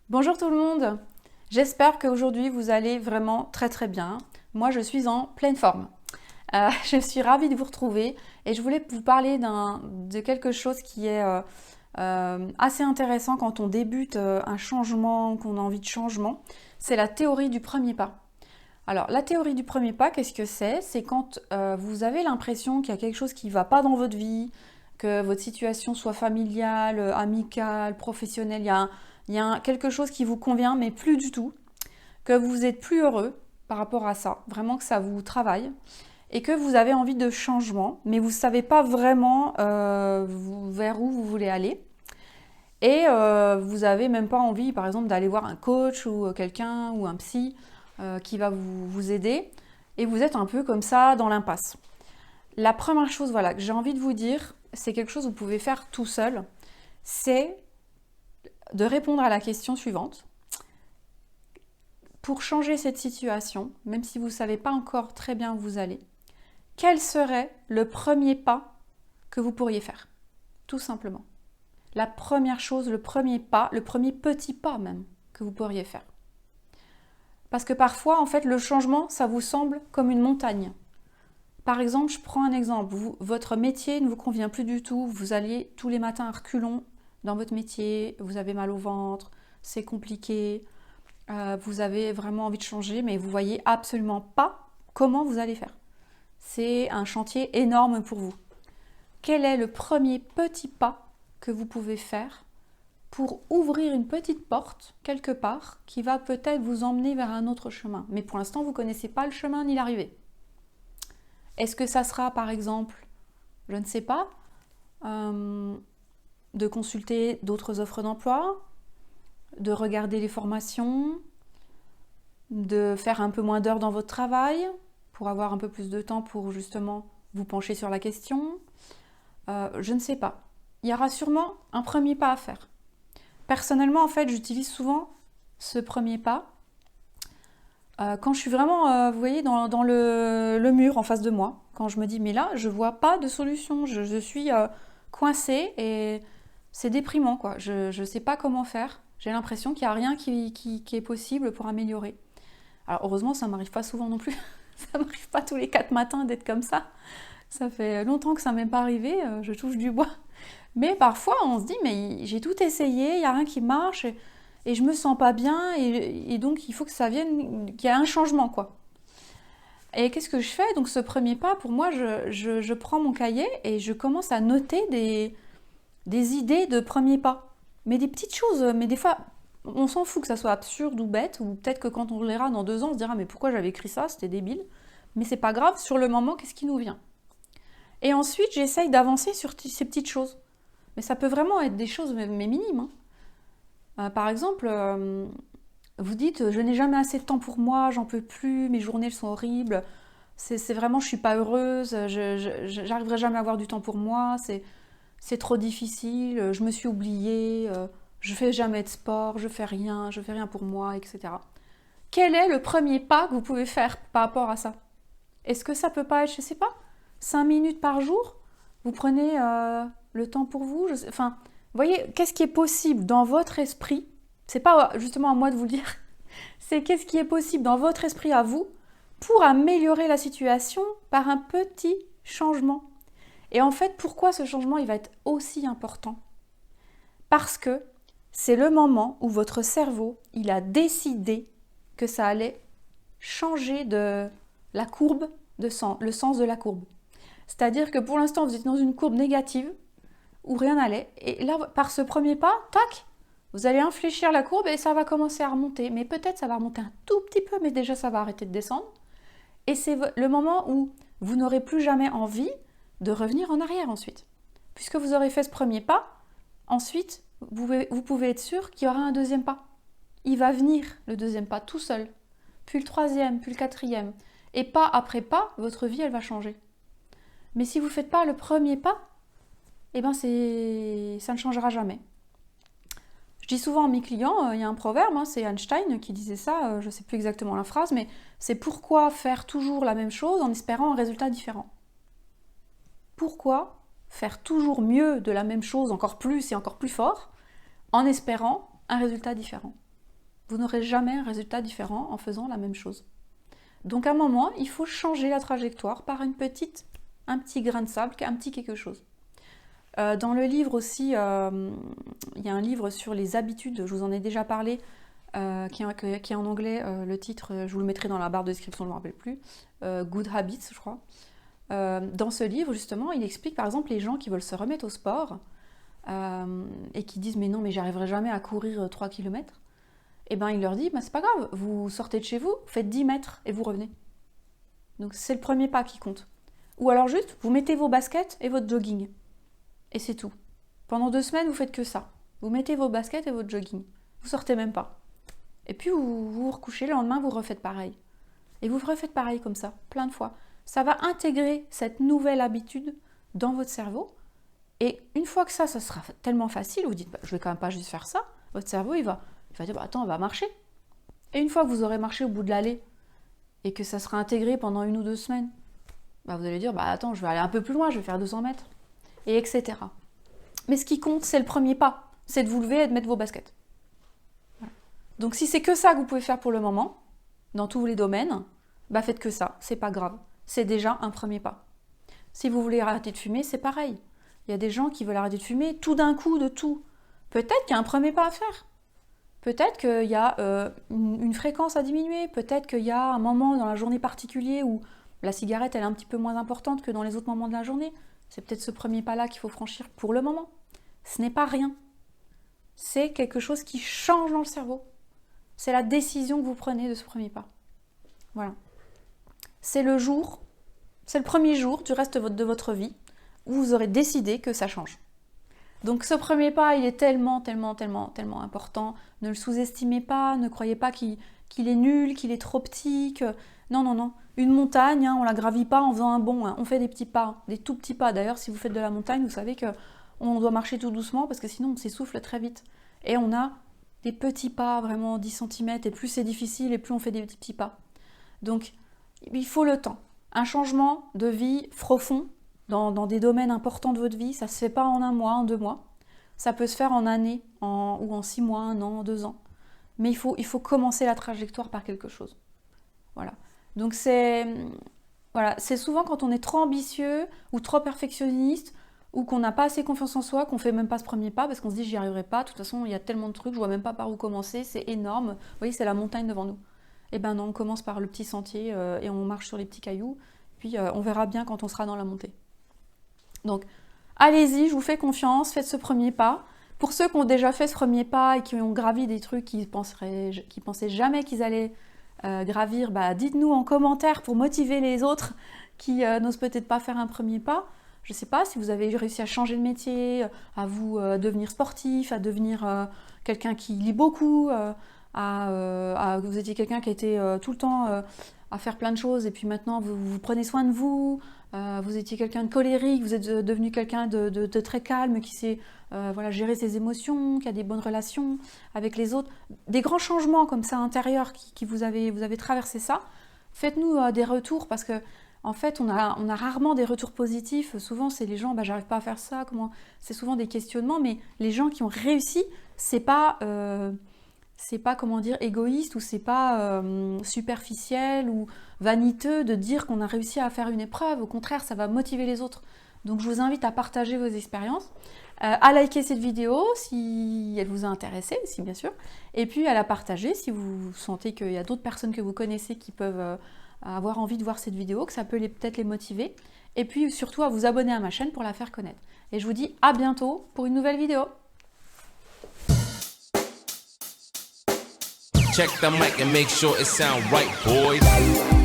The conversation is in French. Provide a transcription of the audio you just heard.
Bonjour tout le monde, j'espère qu'aujourd'hui vous allez vraiment très bien. Moi je suis en pleine forme. Je suis ravie de vous retrouver et je voulais vous parler de quelque chose qui est assez intéressant quand on débute un changement, qu'on a envie de changement. C'est la théorie du premier pas. Alors la théorie du premier pas, qu'est-ce que c'est? C'est quand vous avez l'impression qu'il y a quelque chose qui ne va pas dans votre vie, que votre situation soit familiale, amicale, professionnelle, il y a quelque chose qui vous convient, mais plus du tout, que vous êtes plus heureux par rapport à ça, vraiment que ça vous travaille, et que vous avez envie de changement, mais vous ne savez pas vraiment vers où vous voulez aller. Et vous n'avez même pas envie, par exemple, d'aller voir un coach ou quelqu'un ou un psy qui va vous aider. Et vous êtes un peu comme ça dans l'impasse. La première chose voilà, que j'ai envie de vous dire, c'est quelque chose que vous pouvez faire tout seul, c'est de répondre à la question suivante. Pour changer cette situation, même si vous ne savez pas encore très bien où vous allez, quel serait le premier pas que vous pourriez faire? Tout simplement. La première chose, le premier pas, le premier petit pas même que vous pourriez faire. Parce que parfois, en fait, le changement, ça vous semble comme une montagne. Par exemple, je prends un exemple. Votre métier ne vous convient plus du tout. Vous allez tous les matins à reculons dans votre métier. Vous avez mal au ventre. C'est compliqué. Vous avez vraiment envie de changer, mais vous voyez absolument pas comment vous allez faire. C'est un chantier énorme pour vous. Quel est le premier petit pas que vous pouvez faire pour ouvrir une petite porte quelque part qui va peut-être vous emmener vers un autre chemin? Mais pour l'instant, vous ne connaissez pas le chemin ni l'arrivée. Est-ce que ça sera par exemple, je ne sais pas, de consulter d'autres offres d'emploi, de regarder les formations, de faire un peu moins d'heures dans votre travail pour avoir un peu plus de temps pour justement vous pencher sur la question? Je ne sais pas. Il y aura sûrement un premier pas à faire. Personnellement, en fait, j'utilise souvent ce premier pas quand je suis vraiment, vous voyez, dans le mur en face de moi. Quand je me dis, mais là, je vois pas de solution. Je suis coincée et c'est déprimant, quoi. Je sais pas comment faire. J'ai l'impression qu'il n'y a rien qui est possible pour améliorer. Alors, heureusement, ça m'arrive pas souvent non plus. Ça m'arrive pas tous les 4 matins d'être comme ça. Ça fait longtemps que ça m'est pas arrivé. Je touche du bois. Mais parfois, on se dit, mais j'ai tout essayé, il n'y a rien qui marche, et je me sens pas bien, et donc il faut que ça vienne, qu'il y ait un changement, quoi. Et qu'est-ce que je fais? Donc ce premier pas, pour moi, je prends mon cahier et je commence à noter des idées de premier pas. Mais des petites choses, mais des fois, on s'en fout que ça soit absurde ou bête, ou peut-être que quand on le lira dans 2 ans, on se dira, mais pourquoi j'avais écrit ça? C'était débile. Mais c'est pas grave, sur le moment, qu'est-ce qui nous vient? Et ensuite, j'essaye d'avancer sur ces petites choses. Mais ça peut vraiment être des choses mais minimes, hein. Par exemple, vous dites je n'ai jamais assez de temps pour moi, j'en peux plus, mes journées sont horribles, c'est vraiment je suis pas heureuse, j'arriverai jamais à avoir du temps pour moi, c'est trop difficile, je me suis oubliée, je fais jamais de sport, je fais rien pour moi, etc. Quel est le premier pas que vous pouvez faire par rapport à ça? Est-ce que ça peut pas être, je sais pas, 5 minutes par jour? Vous prenez le temps pour vous? Enfin, vous voyez, qu'est-ce qui est possible dans votre esprit? C'est pas justement à moi de vous le dire. C'est qu'est-ce qui est possible dans votre esprit à vous pour améliorer la situation par un petit changement. Et en fait, pourquoi ce changement il va être aussi important? Parce que c'est le moment où votre cerveau il a décidé que ça allait changer de la courbe de sens, le sens de la courbe. C'est-à-dire que pour l'instant, vous êtes dans une courbe négative où rien n'allait. Et là, par ce premier pas, tac, vous allez infléchir la courbe et ça va commencer à remonter. Mais peut-être ça va remonter un tout petit peu, mais déjà ça va arrêter de descendre. Et c'est le moment où vous n'aurez plus jamais envie de revenir en arrière ensuite. Puisque vous aurez fait ce premier pas, ensuite, vous pouvez être sûr qu'il y aura un deuxième pas. Il va venir le deuxième pas tout seul. Puis le troisième, puis le quatrième. Et pas après pas, votre vie, elle va changer. Mais si vous ne faites pas le premier pas, eh ben ça ne changera jamais. Je dis souvent à mes clients, il y a un proverbe, hein, c'est Einstein qui disait ça, je ne sais plus exactement la phrase, mais c'est pourquoi faire toujours la même chose en espérant un résultat différent. Pourquoi faire toujours mieux de la même chose, encore plus et encore plus fort, en espérant un résultat différent? Vous n'aurez jamais un résultat différent en faisant la même chose. Donc à un moment, il faut changer la trajectoire par un petit grain de sable, un petit quelque chose. Dans le livre aussi, il y a un livre sur les habitudes, je vous en ai déjà parlé, qui est en anglais, le titre, je vous le mettrai dans la barre de description, je ne me rappelle plus, Good Habits, je crois. Dans ce livre, justement, il explique par exemple les gens qui veulent se remettre au sport et qui disent « mais non, mais j'arriverai jamais à courir 3 km ». Et bien il leur dit bah, « c'est pas grave, vous sortez de chez vous, faites 10 mètres et vous revenez ». Donc c'est le premier pas qui compte. Ou alors juste, vous mettez vos baskets et votre jogging. Et c'est tout. Pendant 2 semaines, vous faites que ça. Vous mettez vos baskets et votre jogging. Vous sortez même pas. Et puis vous vous recouchez, le lendemain, vous refaites pareil. Et vous refaites pareil comme ça, plein de fois. Ça va intégrer cette nouvelle habitude dans votre cerveau. Et une fois que ça sera tellement facile, vous dites, bah, je vais quand même pas juste faire ça. Votre cerveau, il va dire, bah, attends, on va marcher. Et une fois que vous aurez marché au bout de l'allée, et que ça sera intégré pendant 1 ou 2 semaines, bah, vous allez dire, bah, attends, je vais aller un peu plus loin, je vais faire 200 mètres. Et etc. Mais ce qui compte, c'est le premier pas. C'est de vous lever et de mettre vos baskets. Voilà. Donc si c'est que ça que vous pouvez faire pour le moment, dans tous les domaines, bah faites que ça, c'est pas grave. C'est déjà un premier pas. Si vous voulez arrêter de fumer, c'est pareil. Il y a des gens qui veulent arrêter de fumer tout d'un coup, de tout. Peut-être qu'il y a un premier pas à faire. Peut-être qu'il y a une fréquence à diminuer. Peut-être qu'il y a un moment dans la journée particulier où la cigarette elle est un petit peu moins importante que dans les autres moments de la journée. C'est peut-être ce premier pas-là qu'il faut franchir pour le moment. Ce n'est pas rien. C'est quelque chose qui change dans le cerveau. C'est la décision que vous prenez de ce premier pas. Voilà. C'est le premier jour du reste de votre vie où vous aurez décidé que ça change. Donc ce premier pas, il est tellement important. Ne le sous-estimez pas, ne croyez pas qu'il est nul, qu'il est trop petit, que... Non. Une montagne, on ne la gravit pas en faisant un bond. On fait des petits pas, des tout petits pas. D'ailleurs, si vous faites de la montagne, vous savez qu'on doit marcher tout doucement parce que sinon on s'essouffle très vite. Et on a des petits pas, vraiment 10 cm. Et plus c'est difficile, et plus on fait des petits pas. Donc, il faut le temps. Un changement de vie profond dans des domaines importants de votre vie, ça ne se fait pas en 1 mois, en 2 mois. Ça peut se faire en années, ou en 6 mois, 1 an, 2 ans. Mais il faut commencer la trajectoire par quelque chose. Voilà. Donc c'est souvent quand on est trop ambitieux ou trop perfectionniste ou qu'on n'a pas assez confiance en soi qu'on fait même pas ce premier pas parce qu'on se dit j'y arriverai pas, de toute façon il y a tellement de trucs, je vois même pas par où commencer, c'est énorme, vous voyez c'est la montagne devant nous. Et ben non, on commence par le petit sentier et on marche sur les petits cailloux, puis on verra bien quand on sera dans la montée. Donc allez-y, je vous fais confiance, faites ce premier pas. Pour ceux qui ont déjà fait ce premier pas et qui ont gravi des trucs qu'ils pensaient jamais qu'ils allaient gravir, bah, dites-nous en commentaire pour motiver les autres qui n'osent peut-être pas faire un premier pas. Je ne sais pas si vous avez réussi à changer de métier, à vous devenir sportif, à devenir quelqu'un qui lit beaucoup, vous étiez quelqu'un qui était tout le temps à faire plein de choses et puis maintenant vous prenez soin de vous, vous étiez quelqu'un de colérique, vous êtes devenu quelqu'un de très calme qui sait gérer ses émotions, qui a des bonnes relations avec les autres. Des grands changements comme ça intérieurs qui vous avez traversé ça. Faites-nous des retours parce que en fait, on a rarement des retours positifs. Souvent, c'est les gens, bah, j'arrive pas à faire ça. C'est souvent des questionnements, mais les gens qui ont réussi, c'est pas comment dire, égoïste ou c'est pas superficiel ou vaniteux de dire qu'on a réussi à faire une épreuve. Au contraire, ça va motiver les autres. Donc, je vous invite à partager vos expériences, à liker cette vidéo si elle vous a intéressé, si bien sûr, et puis à la partager si vous sentez qu'il y a d'autres personnes que vous connaissez qui peuvent avoir envie de voir cette vidéo, que ça peut peut-être les motiver, et puis surtout à vous abonner à ma chaîne pour la faire connaître. Et je vous dis à bientôt pour une nouvelle vidéo. Check the mic and make sure it sound right, boys.